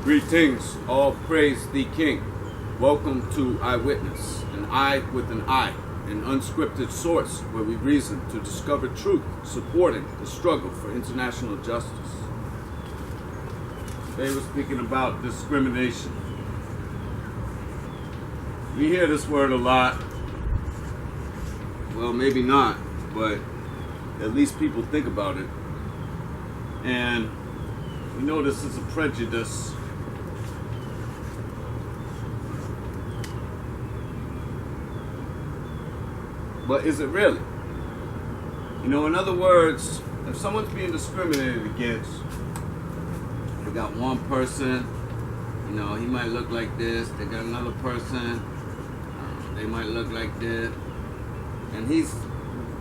Greetings, all praise the King. Welcome to Eyewitness, an eye with an eye, an unscripted source where we reason to discover truth, supporting the struggle for international justice. Today we're speaking about discrimination. We hear this word a lot. Well, maybe not, but at least people think about it. And we know this is a prejudice. But is it really? You know, in other words, if someone's being discriminated against, they got one person, you know, he might look like this, they got another person, they might look like this, and he's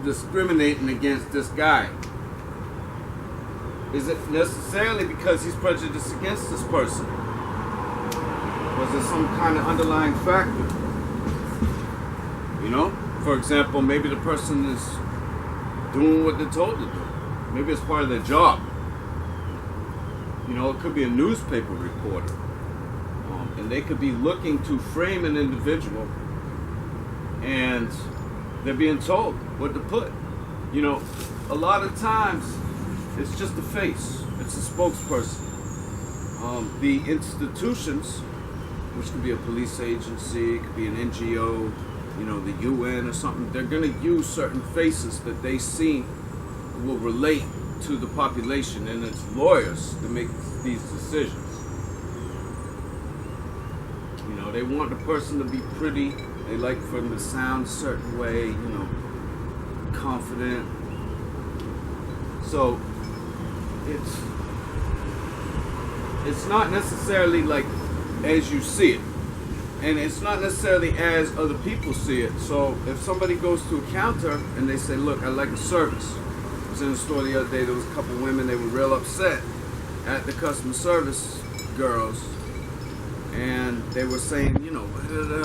discriminating against this guy. Is it necessarily because he's prejudiced against this person? Was there some kind of underlying factor? You know? For example, maybe the person is doing what they're told to do. Maybe it's part of their job. You know, it could be a newspaper reporter. And they could be looking to frame an individual and they're being told what to put. You know, a lot of times it's just a face. It's a spokesperson. The institutions, which could be a police agency, it could be an NGO, you know, the UN or something, they're going to use certain faces that they see will relate to the population and its lawyers to make these decisions. You know, they want the person to be pretty. They like for them to sound a certain way, you know, confident. So it's not necessarily like as you see it. And it's not necessarily as other people see it. So if somebody goes to a counter and they say, look, I like a service. I was in the store the other day, there was a couple women, they were real upset at the customer service girls. And they were saying, you know,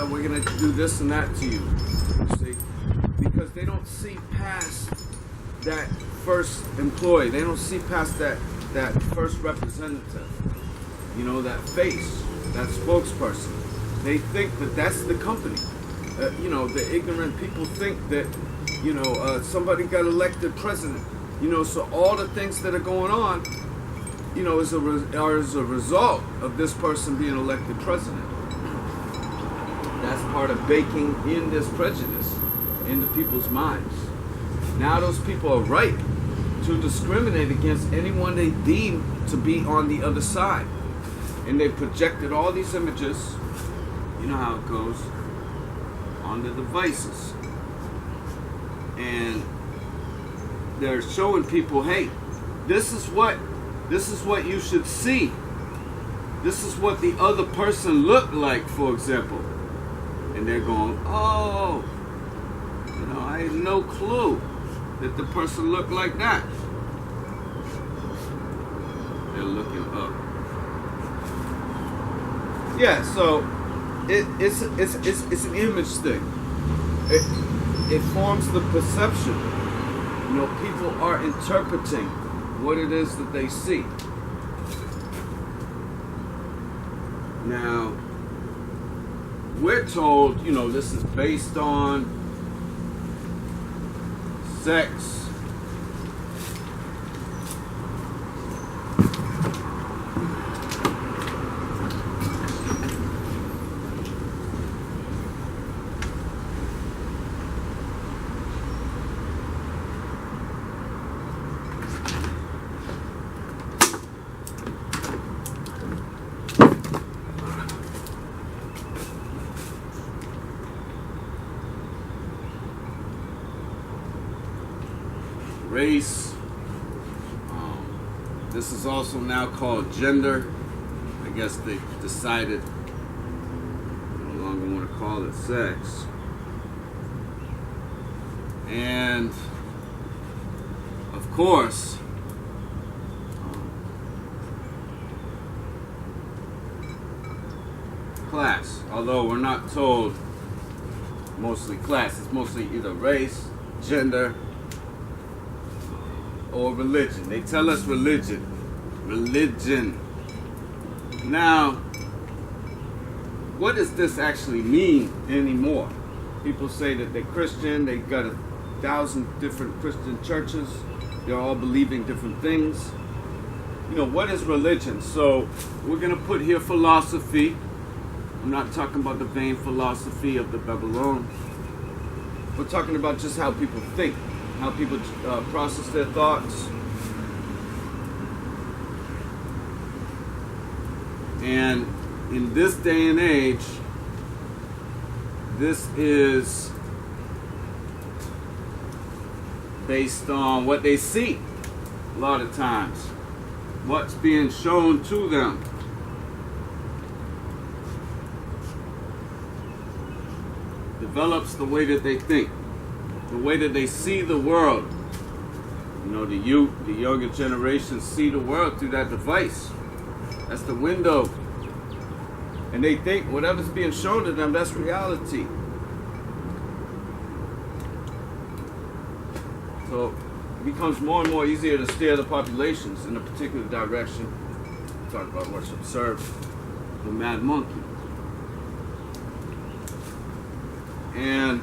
we're going to do this and that to you. See? Because they don't see past that first employee. They don't see past that first representative. You know, that face, that spokesperson. They think that that's the company. You know, the ignorant people think that, you know, somebody got elected president. You know, so all the things that are going on, you know, are as a result of this person being elected president. That's part of baking in this prejudice into people's minds. Now those people are right to discriminate against anyone they deem to be on the other side. And they projected all these images, you know how it goes, on the devices. And they're showing people, hey, this is what you should see. This is what the other person looked like, for example. And they're going, oh, you know, I had no clue that the person looked like that. They're looking up. Yeah, so it's an image thing. It forms the perception. You know, people are interpreting what it is that they see. Now, we're told, you know, this is based on sex. Race. This is also now called gender. I guess they decided no longer want to call it sex. And of course, class. Although we're not told mostly class, it's mostly either race, gender, or religion. They tell us religion. Religion. Now, what does this actually mean anymore? People say that they're Christian, they got 1,000 different Christian churches, they're all believing different things. You know, what is religion? So we're going to put here philosophy. I'm not talking about the vain philosophy of the Babylon. We're talking about just how people think, how people process their thoughts. And in this day and age, this is based on what they see a lot of times, what's being shown to them. Develops the way that they think, the way that they see the world. You know, the youth, the younger generation see the world through that device. That's the window. And they think whatever's being shown to them, that's reality. So it becomes more and more easier to steer the populations in a particular direction. Talk about what's observed, the mad monkey. And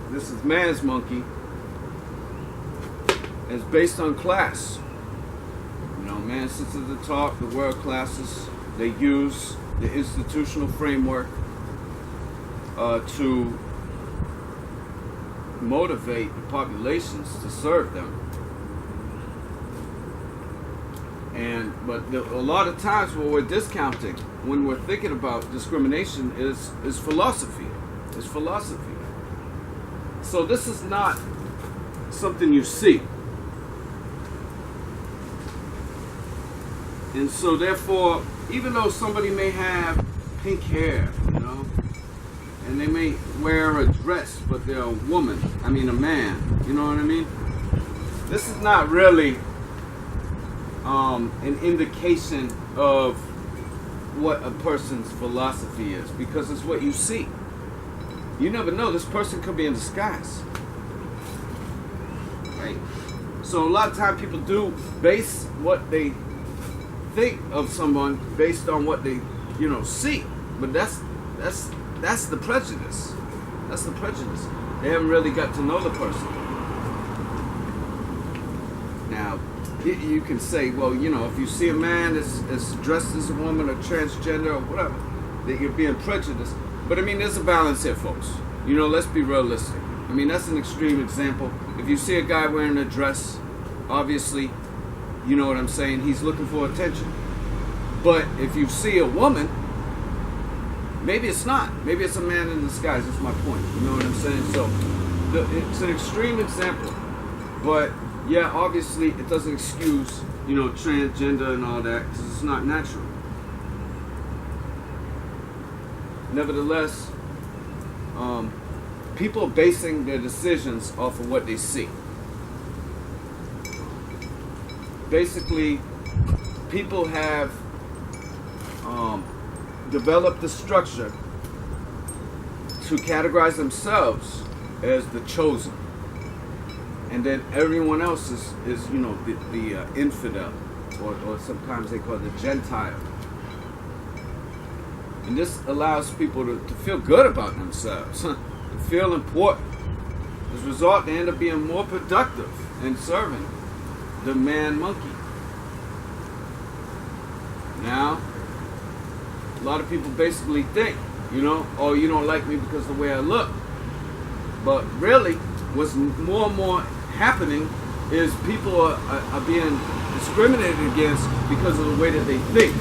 this is man's monkey. It's based on class. You know, man sits at the top, the world classes, they use the institutional framework to motivate the populations to serve them. But a lot of times what we're discounting when we're thinking about discrimination is philosophy. It's philosophy. So this is not something you see. And so therefore, even though somebody may have pink hair, you know, and they may wear a dress, but they're a woman, a man, you know what I mean? This is not really an indication of what a person's philosophy is, because it's what you see. You never know, this person could be in disguise. Right? So a lot of times people do base what they think of someone based on what they, see. But that's the prejudice. That's the prejudice. They haven't really got to know the person. Now, you can say, well, if you see a man that's dressed as a woman or transgender or whatever, that you're being prejudiced. But there's a balance here, folks. Let's be realistic. That's an extreme example. If you see a guy wearing a dress, obviously, you know what I'm saying, he's looking for attention. But if you see a woman, maybe it's not. Maybe it's a man in disguise. That's my point. You know what I'm saying? So, it's an extreme example. But, yeah, obviously, it doesn't excuse, transgender and all that, because it's not natural. Nevertheless, people are basing their decisions off of what they see. Basically, people have developed the structure to categorize themselves as the chosen, and then everyone else is the infidel, or sometimes they call it the Gentile. And this allows people to feel good about themselves, to feel important. As a result, they end up being more productive in serving the man monkey. Now, a lot of people basically think, oh, you don't like me because of the way I look. But really, what's more and more happening is people are being discriminated against because of the way that they think.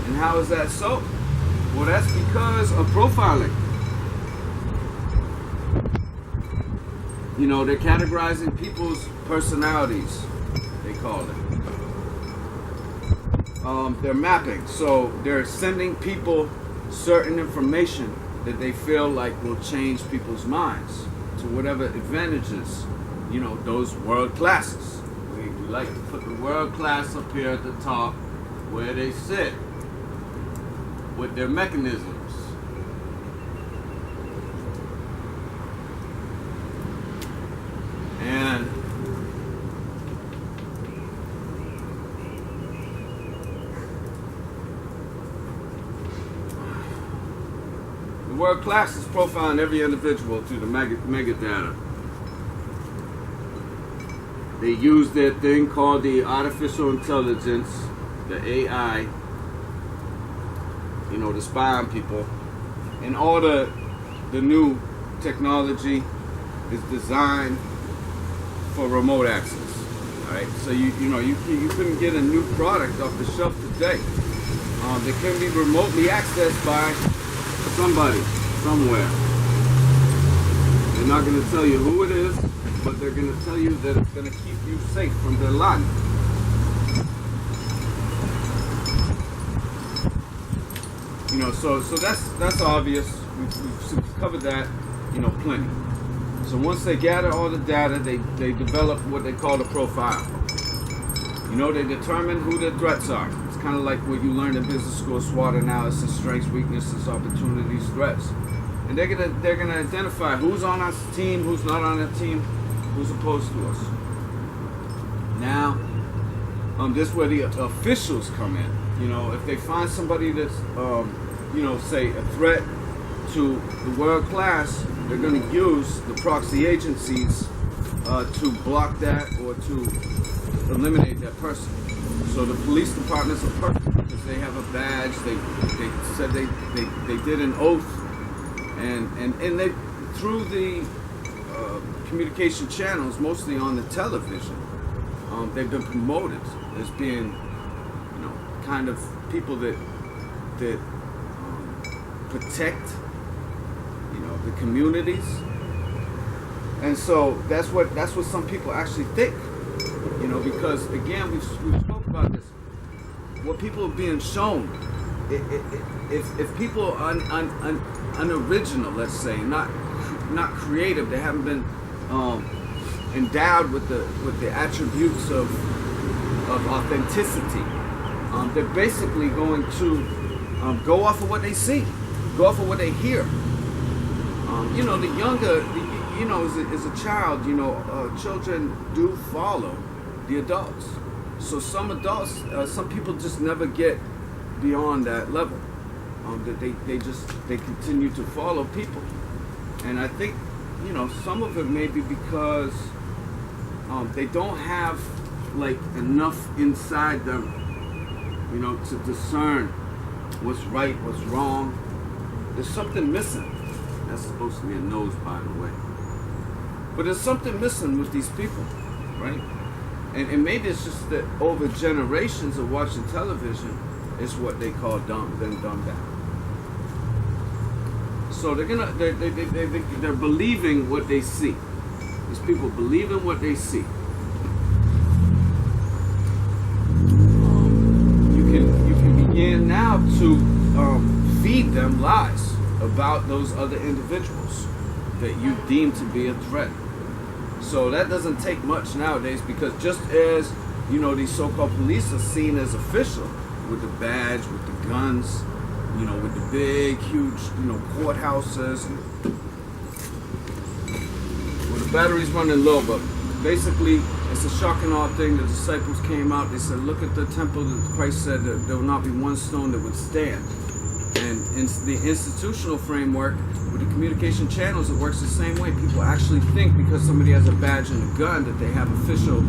And how is that so? Well, that's because of profiling. They're categorizing people's personalities, they call it. They're mapping, so they're sending people certain information that they feel like will change people's minds to whatever advantages, those world classes. We like to put the world class up here at the top where they sit with their mechanisms. And world class is profiling every individual through the mega data. They use their thing called the artificial intelligence, the AI, to spy on people. In order, the new technology is designed for remote access. All right, so you couldn't get a new product off the shelf today. That can be remotely accessed by somebody, somewhere. They're not going to tell you who it is, but they're going to tell you that it's going to keep you safe from their lot. So that's obvious. We've covered that, plenty. So once they gather all the data, they develop what they call a profile. They determine who the threats are. It's kind of like what you learned in business school: SWOT analysis, strengths, weaknesses, opportunities, threats. And they're gonna identify who's on our team, who's not on our team, who's opposed to us. Now, this is where the officials come in. If they find somebody that's, say a threat to the world class, they're going to use the proxy agencies to block that or to eliminate that person. So the police departments are perfect because they have a badge. They said they did an oath, and they through the communication channels, mostly on the television, they've been promoted as being, kind of people that protect, the communities. And so that's what some people actually think, because again we spoke about this. What people are being shown, if people are unoriginal, let's say, not creative, they haven't been endowed with the attributes of authenticity, they're basically going to go off of what they see, go off of what they hear. The younger, as a child, children do follow the adults. So some adults, some people just never get beyond that level. That they continue to follow people, and I think some of it may be because they don't have enough inside them, to discern what's right, what's wrong. There's something missing. That's supposed to be a nose, by the way. But there's something missing with these people, right? And maybe it's just that over generations of watching television, it's what they call dumbed down. So they're believing what they see. These people believe in what they see. You can begin now to feed them lies about those other individuals that you deem to be a threat. So that doesn't take much nowadays, because just as these so-called police are seen as official with the badge, with the guns, with the big, huge, courthouses, and the battery's running low, but basically it's a shock and awe thing. The disciples came out, they said, look at the temple that Christ said that there will not be one stone that would stand. And in the institutional framework, with the communication channels, it works the same way. People actually think because somebody has a badge and a gun that they have official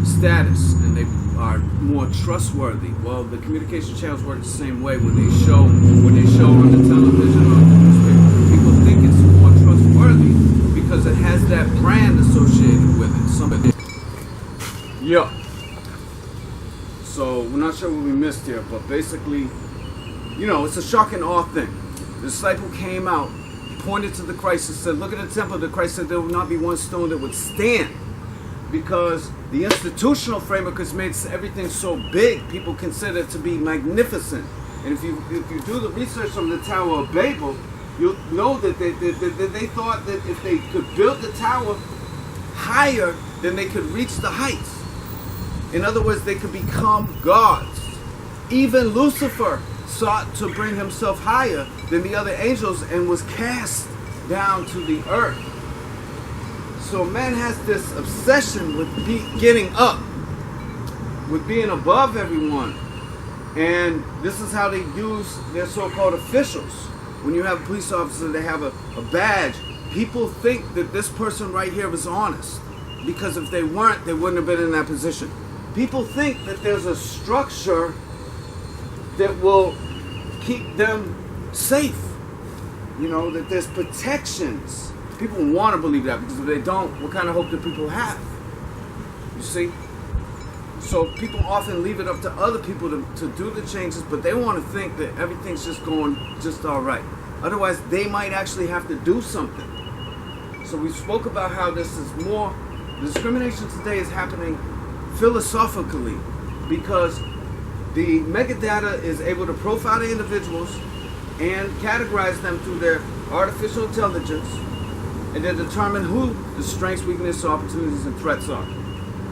status and they are more trustworthy. Well, the communication channels work the same way. When they show on the television or the newspaper, people think it's more trustworthy because it has that brand associated with it. Somebody. Yeah. So we're not sure what we missed here, but basically, it's a shock and awe thing. The disciple came out, pointed to the Christ and said, look at the temple. The Christ said there will not be one stone that would stand, because the institutional framework has made everything so big, people consider it to be magnificent. And if you do the research from the Tower of Babel, you'll know that they thought that if they could build the tower higher, then they could reach the heights. In other words, they could become gods. Even Lucifer sought to bring himself higher than the other angels and was cast down to the earth. So man has this obsession with getting up, with being above everyone. And this is how they use their so-called officials. when you have a police officer, they have a badge. People think that this person right here is honest, because if they weren't, they wouldn't have been in that position. People think that there's a structure that will keep them safe. You know, that there's protections. People want to believe that, because if they don't, what kind of hope do people have? You see? So people often leave it up to other people to do the changes, but they want to think that everything's just going just all right. Otherwise, they might actually have to do something. So we spoke about how this is more, discrimination today is happening philosophically, because the metadata is able to profile the individuals and categorize them through their artificial intelligence, and then determine who the strengths, weaknesses, opportunities, and threats are.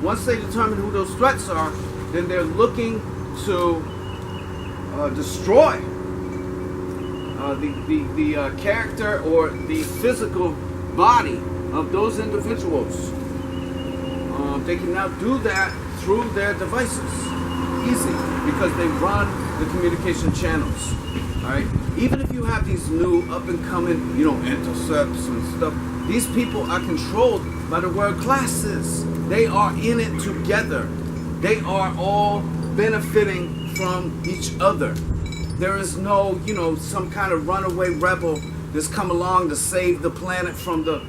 Once they determine who those threats are, then they're looking to destroy the character or the physical body of those individuals. They can now do that through their devices, easy, because they run the communication channels. All right. Even if you have these new up-and-coming, intercepts and stuff, these people are controlled by the word classes. They are in it together. They are all benefiting from each other. There is no, some kind of runaway rebel that's come along to save the planet from the,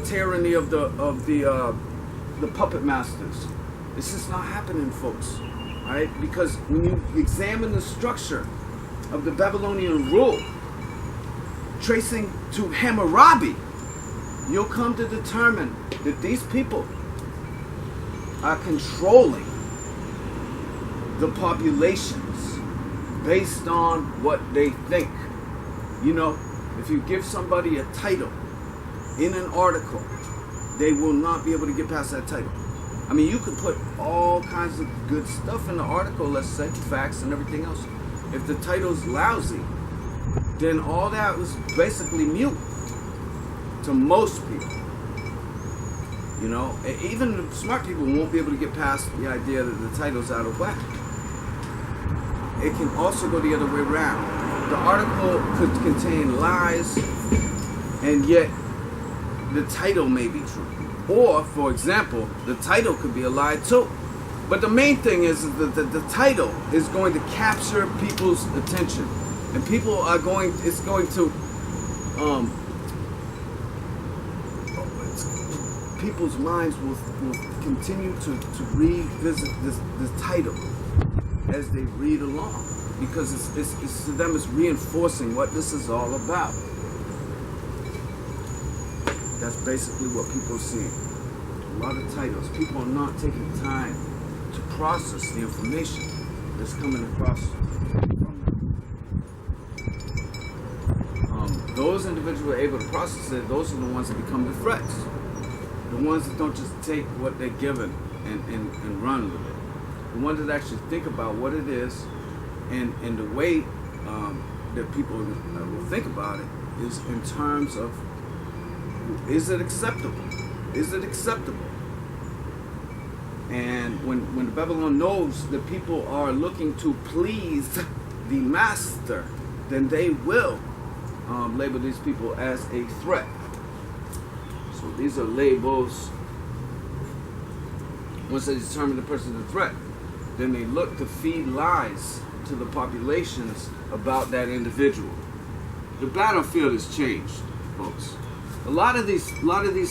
tyranny of the puppet masters. It's just not happening, folks. All right? Because when you examine the structure of the Babylonian rule, tracing to Hammurabi, you'll come to determine that these people are controlling the populations based on what they think. If you give somebody a title in an article, they will not be able to get past that title. I mean, you could put all kinds of good stuff in the article, let's say, facts and everything else. If the title's lousy, then all that was basically mute to most people. Even the smart people won't be able to get past the idea that the title's out of whack. It can also go the other way around. The article could contain lies, and yet the title may be true. Or, for example, the title could be a lie too. But the main thing is that the title is going to capture people's attention. And people are it's going to, people's minds will continue to revisit this title as they read along. Because it's to them, it's reinforcing what this is all about. That's basically what people are seeing. A lot of titles. People are not taking time to process the information that's coming across from them. Those individuals who are able to process it, those are the ones that become the threats. The ones that don't just take what they're given and run with it. The ones that actually think about what it is, and the way that people will think about it is in terms of, is it acceptable? Is it acceptable? And when the Babylon knows that people are looking to please the master, then they will label these people as a threat. So these are labels. Once they determine the person is a threat, then they look to feed lies to the populations about that individual. The battlefield has changed, folks. A lot of these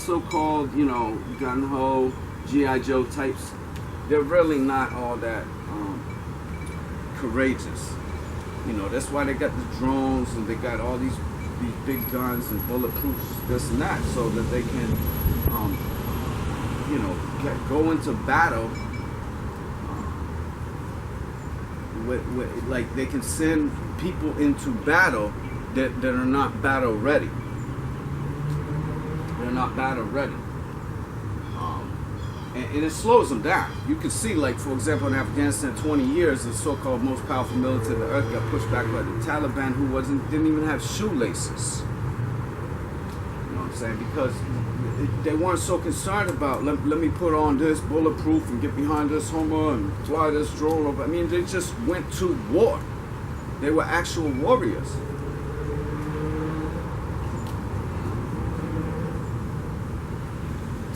so-called, gung-ho, G.I. Joe types, they're really not all that courageous. That's why they got the drones and they got all these big guns and bulletproof this and that, so that they can, go into battle. Like they can send people into battle that are not battle ready. They're not battle ready. And it slows them down. You can see, like, for example, in Afghanistan, 20 years, the so-called most powerful military of the earth got pushed back by the Taliban, who didn't even have shoelaces. You know what I'm saying? Because they weren't so concerned about, let me put on this bulletproof and get behind this Hummer and fly this drone over. I mean, they just went to war. They were actual warriors.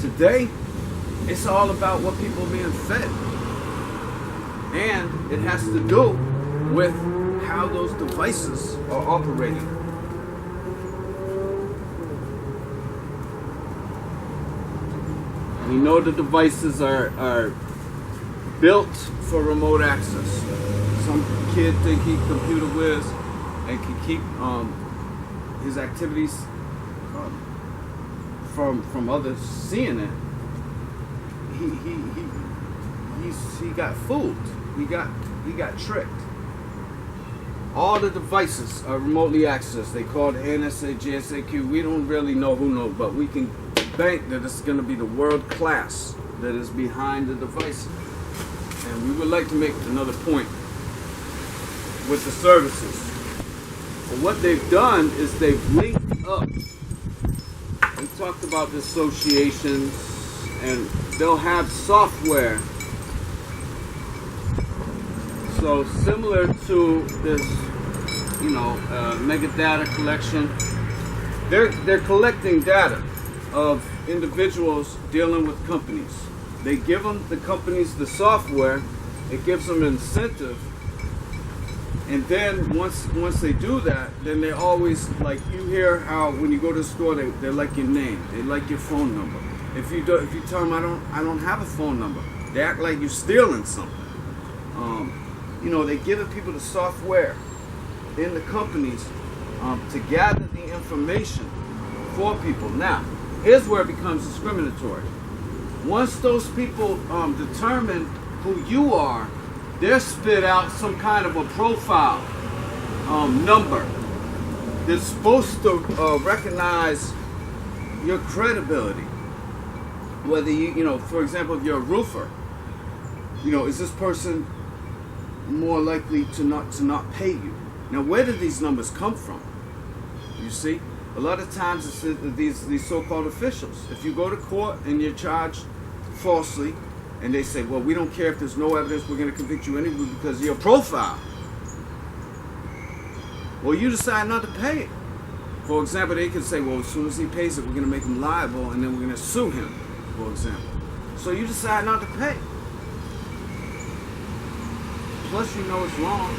Today, it's all about what people are being fed. And it has to do with how those devices are operating. We know the devices are built for remote access. Some kid think he computer whiz and can keep his activities from others seeing it. He got fooled. He got tricked. All the devices are remotely accessed. They call it NSA, GSAQ. We don't really know who knows, but we can bank that it's going to be the world class that is behind the devices. And we would like to make another point with the services. But what they've done is they've linked up. We talked about the associations, and they'll have software. So similar to this, mega data collection, they're collecting data of individuals dealing with companies. They give the companies the software. It gives them an incentive. And then once they do that, then they always, like, you hear how when you go to the store, they like your name, they like your phone number. If you tell them I don't have a phone number, they act like you're stealing something. They give people the software in the companies to gather the information for people. Now, here's where it becomes discriminatory. Once those people determine who you are, they'll spit out some kind of a profile number that's supposed to recognize your credibility. Whether for example, if you're a roofer, is this person more likely to not pay you? Now, where do these numbers come from? You see, a lot of times it's these so-called officials. If you go to court and you're charged falsely, and they say, well, we don't care if there's no evidence, we're going to convict you anyway because of your profile. Well, you decide not to pay it. For example, they could say, well, as soon as he pays it, we're going to make him liable, and then we're going to sue him, for example. So you decide not to pay. Plus, you know it's wrong.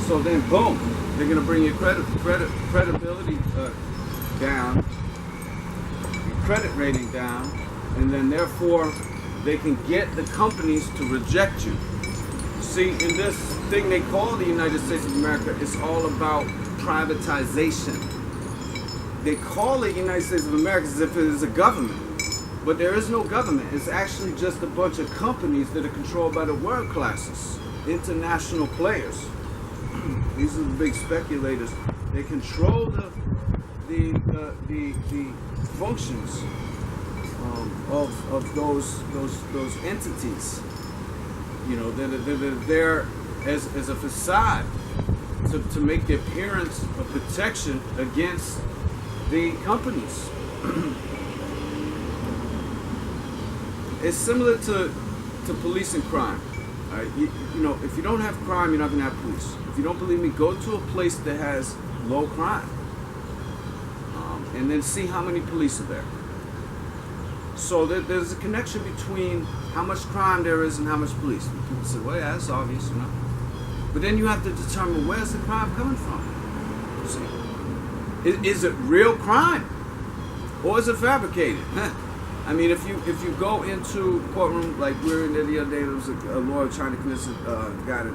So then, boom, they're going to bring your credibility down, your credit rating down, and then therefore they can get the companies to reject you. See, in this thing they call the United States of America, it's all about privatization. They call it United States of America as if it is a government. But there is no government. It's actually just a bunch of companies that are controlled by the world classes, international players. These are the big speculators. They control the functions of those entities. That are there as a facade to make the appearance of protection against the companies. It's similar to police and crime. All right? If you don't have crime, you're not going to have police. If you don't believe me, go to a place that has low crime, and then see how many police are there. So there's a connection between how much crime there is and how much police. And people say, well, yeah, that's obvious, But then you have to determine where's the crime coming from. You see, is it real crime, or is it fabricated? I mean, if you go into courtroom, like we were in there the other day, there was a lawyer trying to convince a guy to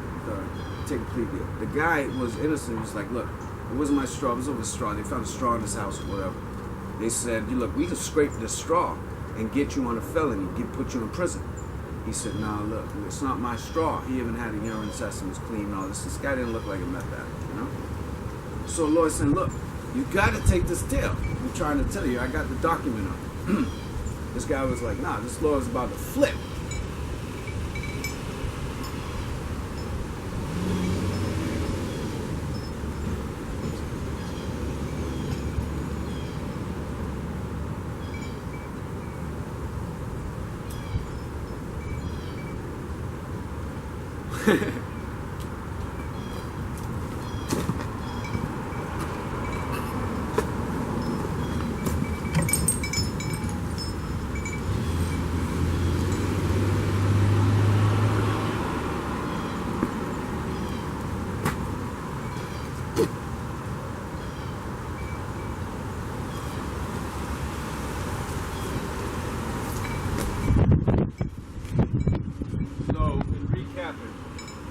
take a plea deal. The guy was innocent. He was like, look, it wasn't my straw, it was over a straw. They found a straw in his house or whatever. They said, look, we can scrape this straw and get you on a felony, put you in prison. He said, no, look, it's not my straw. He even had a urine test and was clean and all this. This guy didn't look like a meth addict, So the lawyer said, look, you got to take this deal. I'm trying to tell you, I got the document on. This guy was like, nah, this lawyer's about to flip. capping,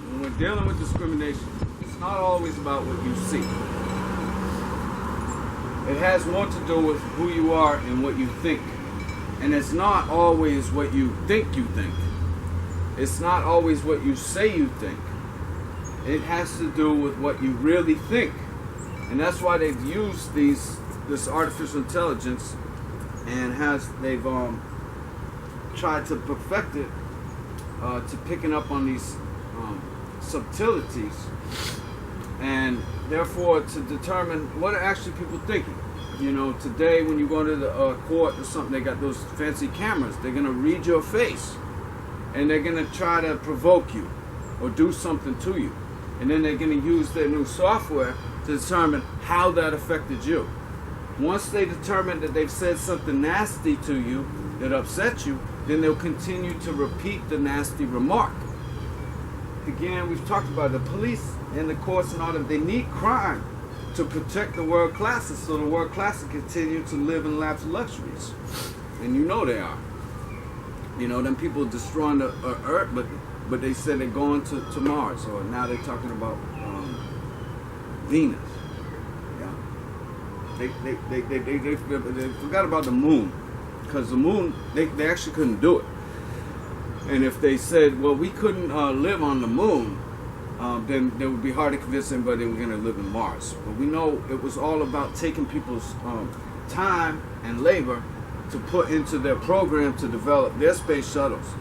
when we're dealing with discrimination, it's not always about what you see. It has more to do with who you are and what you think. And it's not always what you think. It's not always what you say you think. It has to do with what you really think. And that's why they've used this artificial intelligence, and they've tried to perfect it to picking up on these subtleties, and therefore to determine what are actually people thinking. You know, today when you go to the court or something, they got those fancy cameras. They're going to read your face, and they're going to try to provoke you or do something to you. And then they're going to use their new software to determine how that affected you. Once they determine that they've said something nasty to you that upset you, then they'll continue to repeat the nasty remark. Again, we've talked about the police and the courts and all that. They need crime to protect the world classes, so the world classes continue to live in lavish luxuries. And you know they are. You know, them people destroying the earth, but they said they're going to Mars, or now they're talking about Venus. Yeah. They forgot about the moon, because the moon, they actually couldn't do it. And if they said, well, we couldn't live on the moon, then it would be hard to convince anybody they were going to live in Mars. But we know it was all about taking people's time and labor to put into their program to develop their space shuttles.